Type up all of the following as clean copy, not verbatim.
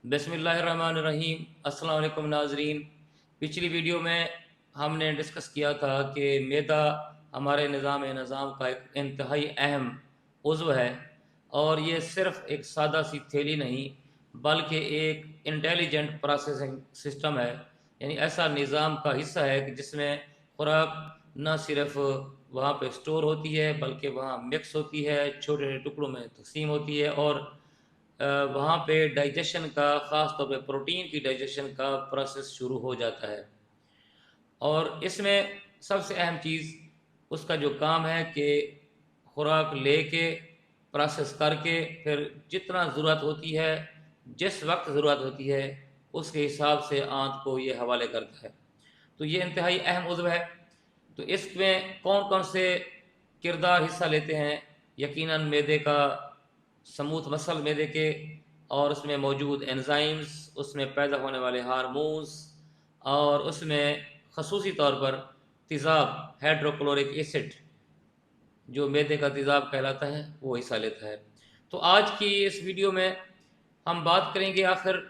बिस्मिल्लाहिर्रहमानिर्रहीम। अस्सलाम वालेकुम नाज़रीन। पिछली वीडियो में हमने डिस्कस किया था कि मैदा हमारे निज़ाम का एक इंतहाई अहम उज़्व है और ये सिर्फ़ एक सादा सी थैली नहीं बल्कि एक इंटेलिजेंट प्रोसेसिंग सिस्टम है। यानी ऐसा निज़ाम का हिस्सा है कि जिसमें खुराक न सिर्फ़ वहाँ पे स्टोर होती है बल्कि वहाँ मिक्स होती है, छोटे छोटे टुकड़ों में तक़सीम होती है और वहाँ पे डाइजेशन का, ख़ास तौर पे प्रोटीन की डाइजेशन का प्रोसेस शुरू हो जाता है। और इसमें सबसे अहम चीज़ उसका जो काम है कि खुराक लेके प्रोसेस करके फिर जितना ज़रूरत होती है, जिस वक्त ज़रूरत होती है, उसके हिसाब से आंत को ये हवाले करता है। तो ये इंतहाई अहम उज़्व है। तो इसमें कौन कौन से किरदार हिस्सा लेते हैं? यकीनन मैदे का स्मूथ मसल मैदे के, और उसमें मौजूद एंजाइम्स, उसमें पैदा होने वाले हार्मोन्स, और उसमें खसूसी तौर पर तेज़ाब हाइड्रोक्लोरिक एसिड जो मैदे का तेज़ाब कहलाता है वो हिस्सा लेता है। तो आज की इस वीडियो में हम बात करेंगे आखिर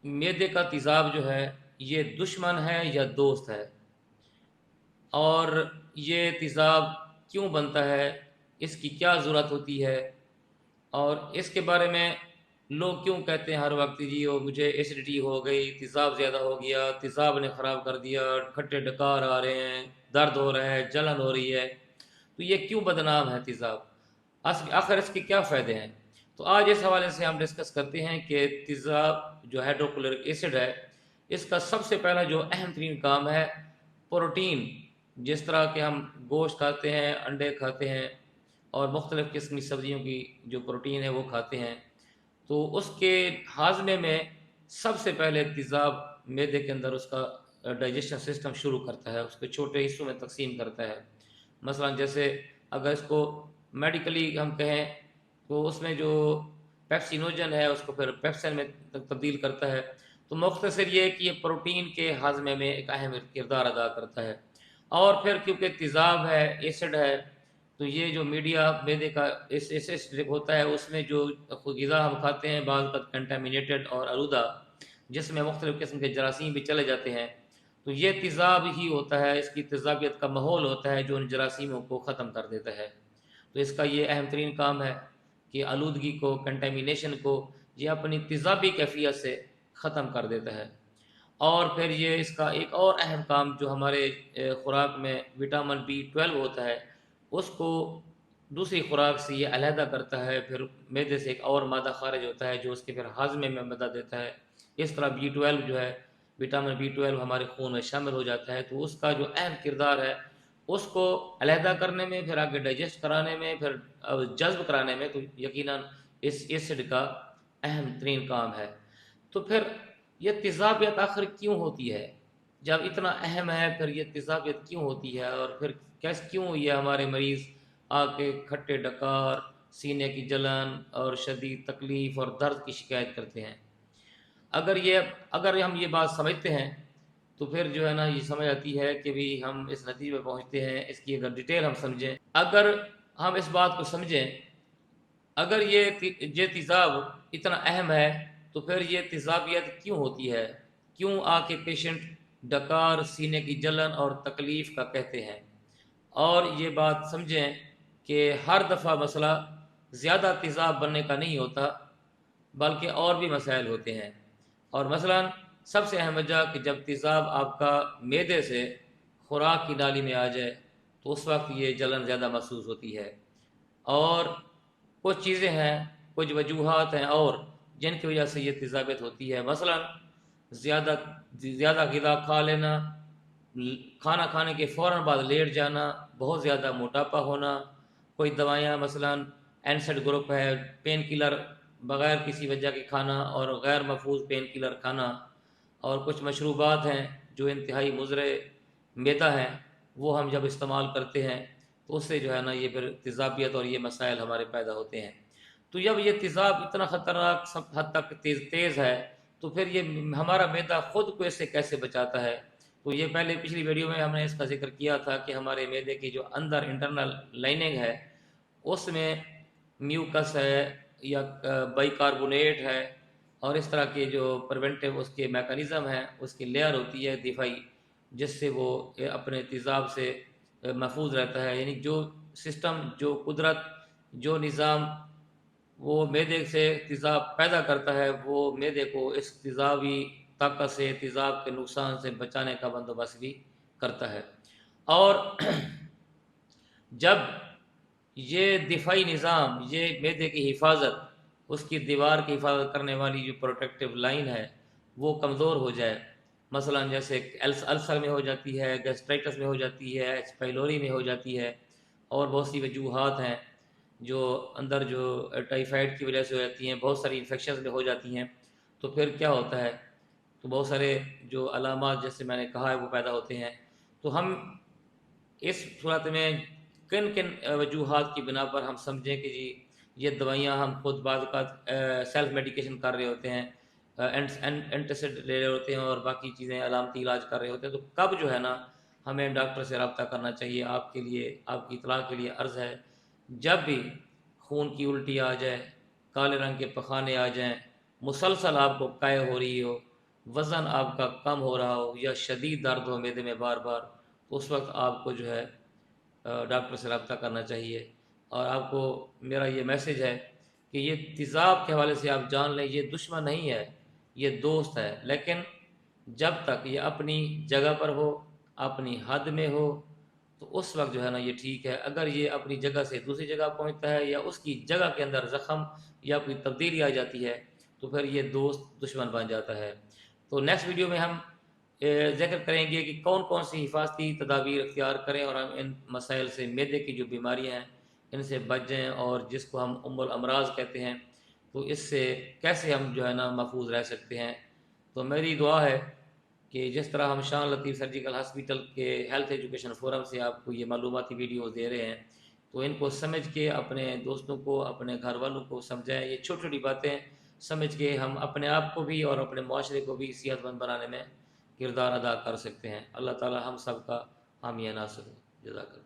मैदे का तेज़ाब जो है ये दुश्मन है या दोस्त है, और ये तेज़ाब क्यों बनता है, इसकी क्या ज़रूरत होती है, और इसके बारे में लोग क्यों कहते हैं हर वक्त जी वो मुझे एसिडिटी हो गई, तेज़ाब ज़्यादा हो गया, तेज़ाब ने ख़राब कर दिया, खट्टे डकार आ रहे हैं, दर्द हो रहा है, जलन हो रही है। तो ये क्यों बदनाम है तेज़ाब, आखिर इसके क्या फ़ायदे हैं? तो आज इस हवाले से हम डिस्कस करते हैं कि तेज़ाब जो हाइड्रोक्लोरिक एसिड है, इसका सबसे पहला जो अहम तरीन काम है प्रोटीन। जिस तरह के हम गोश्त खाते हैं, अंडे खाते हैं और मुख्तलिफ़ किस्म की सब्ज़ियों की जो प्रोटीन है वो खाते हैं, तो उसके हाजमे में सबसे पहले तेज़ाब मैदे के अंदर उसका डाइजेशन सिस्टम शुरू करता है, उसके छोटे हिस्सों में तकसीम करता है। मसलन जैसे अगर इसको मेडिकली हम कहें तो उसमें जो पेप्सिनोजन है उसको फिर पेप्सिन में तब्दील करता है। तो मुख्तसर ये है कि ये प्रोटीन के हाजमे में एक अहम किरदार अदा करता है। और फिर क्योंकि तेज़ाब है, एसिड है, तो ये जो मीडिया मैदे का इस एसिडिक होता है, उसमें जो ग़िज़ा हम खाते हैं बाज़ वक़्त कंटामिनेटेड और आलूदा, जिसमें मुख्तलिफ़ किस्म के जरासीम भी चले जाते हैं, तो ये तेज़ाब ही होता है, इसकी तेज़ाबियत का माहौल होता है जो उन जरासीमों को ख़त्म कर देता है। तो इसका ये अहम तरीन काम है कि आलूदगी को, कंटामिनेशन को ये अपनी तेज़ाबी कैफ़ियत से ख़त्म कर देता है। और फिर ये इसका एक और अहम काम जो हमारे खुराक में विटामिन B12 होता है, उसको दूसरी खुराक से ये अलहदा करता है। फिर मैदे से एक और मादा खारिज होता है जो उसके फिर हाजमे में मदद देता है। इस तरह B12 जो है, विटामिन B12 हमारे खून में शामिल हो जाता है, तो उसका जो अहम किरदार है उसको अलहदा करने में, फिर आगे डाइजेस्ट कराने में, फिर जज्ब कराने में, तो यकीनन इस एसिड का अहम तरीन काम है। तो फिर ये तेज़ाबियत आखिर क्यों होती है? जब इतना अहम है फिर ये तेज़ाबियत क्यों होती है, और फिर क्यों ये हमारे मरीज़ आके खट्टे डकार, सीने की जलन और शदीद तकलीफ़ और दर्द की शिकायत करते हैं? अगर हम ये बात समझते हैं तो फिर जो है ना ये समझ आती है कि भी हम इस नतीजे में पहुँचते हैं, इसकी अगर डिटेल हम समझें, अगर हम इस बात को समझें, अगर ये तेज़ाब इतना अहम है तो फिर ये तेज़ाबियत क्यों होती है? क्यों आके पेशेंट डकार, सीने की जलन और तकलीफ़ का कहते हैं? और ये बात समझें कि हर दफ़ा मसला ज़्यादा तेज़ाब बनने का नहीं होता बल्कि और भी मसाइल होते हैं। और मसलन सबसे अहम वजह कि जब तेज़ाब आपका मैदे से खुराक की नाली में आ जाए तो उस वक्त ये जलन ज़्यादा महसूस होती है। और कुछ चीज़ें हैं, कुछ वजूहात हैं और जिनकी वजह से ये तेज़ाबियत होती है। मसलन ज़्यादा ज़्यादा ग़िज़ा खा लेना, खाना खाने के फ़ौरन बाद लेट जाना, बहुत ज़्यादा मोटापा होना, कोई दवाइयाँ मसलन एनसेड ग्रुप है, पेन किलर बग़ैर किसी वजह के खाना और गैर महफूज पेन किलर खाना, और कुछ मशरूबात हैं जो इंतहाई मुज़रे मैदा हैं, वो हम जब इस्तेमाल करते हैं तो उससे जो है ना ये फिर तेज़ाबियत और ये मसाइल हमारे पैदा होते हैं। तो जब ये तेज़ाब इतना ख़तरनाक सब हद तक तेज़ है तो फिर ये हमारा मैदा ख़ुद को इससे कैसे बचाता है? तो ये पहले पिछली वीडियो में हमने इसका ज़िक्र किया था कि हमारे मैदे की जो अंदर इंटरनल लाइनिंग है उसमें म्यूकस है या बाइकार्बोनेट है اور اس طرح کے جو پریونٹیو اس کے میکانزم ہیں، اس کی لیئر ہوتی ہے دفاعی، جس سے وہ اپنے تیزاب سے محفوظ رہتا ہے. یعنی جو سسٹم، جو قدرت، جو نظام وہ معدے سے تیزاب پیدا کرتا ہے، وہ معدے کو اس تیزابی طاقت سے، تیزاب کے نقصان سے بچانے کا بندوبست بھی کرتا ہے. اور جب یہ دفاعی نظام، یہ معدے کی حفاظت، اس کی دیوار کی حفاظت کرنے والی جو پروٹیکٹیو لائن ہے وہ کمزور ہو جائے، مثلا جیسے السر میں ہو جاتی ہے، گیسٹرائٹس میں ہو جاتی ہے، ایچ پائلوری میں ہو جاتی ہے، اور بہت سی وجوہات ہیں جو اندر جو ٹائیفائڈ کی وجہ سے ہو جاتی ہیں، بہت ساری انفیکشنز میں ہو جاتی ہیں، تو پھر کیا ہوتا ہے؟ تو بہت سارے جو علامات جیسے میں نے کہا ہے وہ پیدا ہوتے ہیں. تو ہم اس صورت میں کن کن وجوہات کی بنا پر ہم سمجھیں کہ جی یہ دوائیاں ہم خود بعض اوقات سیلف میڈیکیشن کر رہے ہوتے ہیں، اینٹیسڈ لے رہے ہوتے ہیں اور باقی چیزیں علامتی علاج کر رہے ہوتے ہیں، تو کب جو ہے نا ہمیں ڈاکٹر سے رابطہ کرنا چاہیے؟ آپ کے لیے، آپ کی اطلاع کے لیے عرض ہے، جب بھی خون کی الٹی آ جائے، کالے رنگ کے پخانے آ جائیں، مسلسل آپ کو قے ہو رہی ہو، وزن آپ کا کم ہو رہا ہو، یا شدید درد ہو معدے میں بار بار، تو اس وقت آپ کو جو ہے ڈاکٹر سے رابطہ کرنا چاہیے. اور آپ کو میرا یہ میسیج ہے کہ یہ تیزاب کے حوالے سے آپ جان لیں، یہ دشمن نہیں ہے، یہ دوست ہے. لیکن جب تک یہ اپنی جگہ پر ہو، اپنی حد میں ہو، تو اس وقت جو ہے نا یہ ٹھیک ہے. اگر یہ اپنی جگہ سے دوسری جگہ پہنچتا ہے، یا اس کی جگہ کے اندر زخم یا کوئی تبدیلی آ جاتی ہے، تو پھر یہ دوست دشمن بن جاتا ہے. تو نیکسٹ ویڈیو میں ہم ذکر کریں گے کہ کون کون سی حفاظتی تدابیر اختیار کریں، اور ہم ان مسائل سے، معدے کی جو بیماریاں ہیں ان سے بچ جائیں، اور جس کو ہم الامراض کہتے ہیں، تو اس سے کیسے ہم جو ہے نا محفوظ رہ سکتے ہیں. تو میری دعا ہے کہ جس طرح ہم شان لطیف سرجیکل ہاسپٹل کے ہیلتھ ایجوکیشن فورم سے آپ کو یہ معلوماتی ویڈیوز دے رہے ہیں، تو ان کو سمجھ کے اپنے دوستوں کو، اپنے گھر والوں کو سمجھائیں. یہ چھوٹی چھوٹی باتیں سمجھ کے ہم اپنے آپ کو بھی اور اپنے معاشرے کو بھی صحت مند بنانے میں کردار ادا کر سکتے ہیں. اللہ تعالی ہم سب کا حامی ناصر ہو. جزاک اللہ.